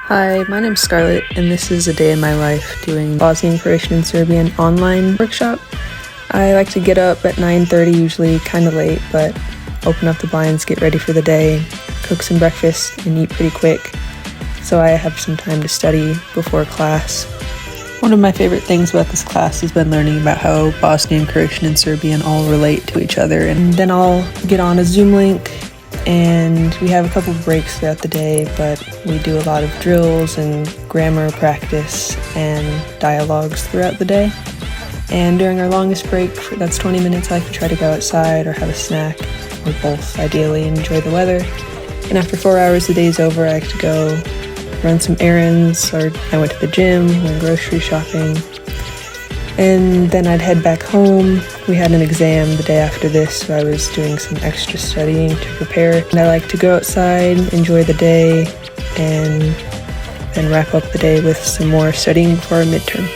Hi, my name's Scarlett, and this is a day in my life doing Bosnian, Croatian, and Serbian online workshop. I like to get up at 9:30, usually kind of late, but open up the blinds, get ready for the day, cook some breakfast, and eat pretty quick, so I have some time to study before class. One of my favorite things about this class has been learning about how Bosnian, Croatian, and Serbian all relate to each other, and then I'll get on a Zoom link and we have a couple breaks throughout the day, but we do a lot of drills and grammar practice and dialogues throughout the day. And during our longest break, that's 20 minutes, I like to try to go outside or have a snack, or both ideally, and enjoy the weather. And after 4 hours, the day's over, I like to go run some errands, or I went to the gym, went grocery shopping, and then I'd head back home. We had an exam the day after this, so I was doing some extra studying to prepare. And I like to go outside, enjoy the day, and then wrap up the day with some more studying for our midterm.